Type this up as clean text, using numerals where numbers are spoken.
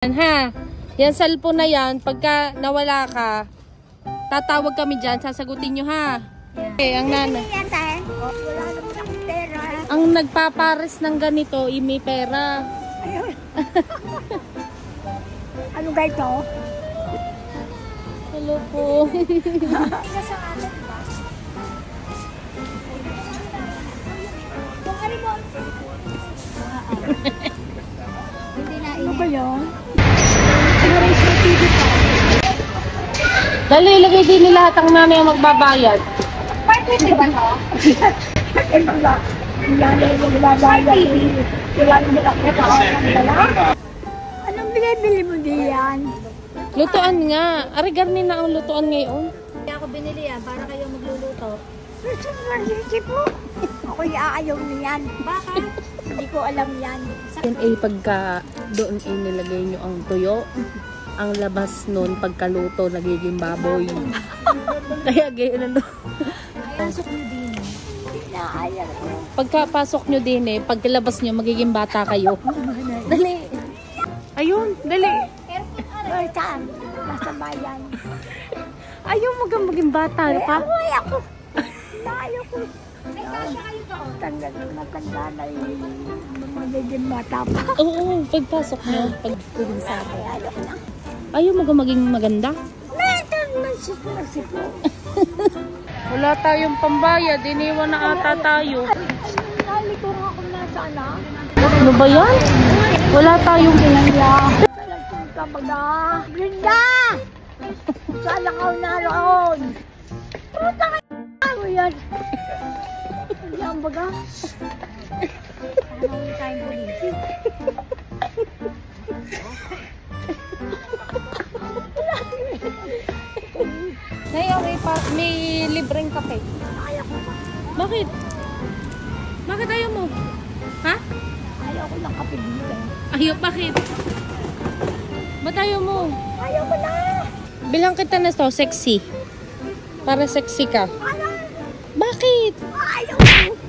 Ha, yan cellphone na yan, pagka nawala ka, tatawag kami dyan, sasagutin nyo ha. Okay, ang nanay. Ang nagpapares ng ganito, may pera. Ayun. Ano ba ito? Hello po. Ano ba yun? Dali, ilagay din nila lahat ang nanay ang magbabayad. Pwede ba ito? Anong binibili mo diyan? Lutuan nga. Ari garni na ang lutuan ngayon. Kaya ako binili yan para kayo magluluto. Isip mo? Ako ayaw niyan. Bakit? Hindi ko alam yan. Yan ay pagka doon ay nilagay nyo ang tuyo. Ang labas nun pagkaluto nagiging baboy. Kaya ganyan ano. Pasok nyo din. Inaayal ko. Pagkapasok nyo din pagkalabas nyo magiging bata kayo. Dali. Ayun, dali. Ay, saan? Nasa bayan. Ayaw maging bata ka. Ay, ako. Ayaw ko. Matanda na yung magiging bata pa. Oo, pagpasok nyo. Pagpagin sa akin. Ayaw ko na. Ayaw maging maganda. Nasip. Wala tayong pambayad. Iniwan na ata tayo. Kali ko nga kung nasaan na. Ano ba yan? Wala tayong Pinangya. Talagang kabaga. Ganda! Saan ako naroon? Puta ka ano yan? Yan baga? Ano yung tayong bulisi? Nay, okay pa. May libreng kape. Ayaw ko pa. Bakit? Bakit ayaw mo? Ha? Ayaw ko ng kape dito. Ayaw, bakit? Ba't ayaw mo? Ayaw ko na! Bilang kita na to, sexy. Para sexy ka. Ayaw! Bakit? Ayaw ko!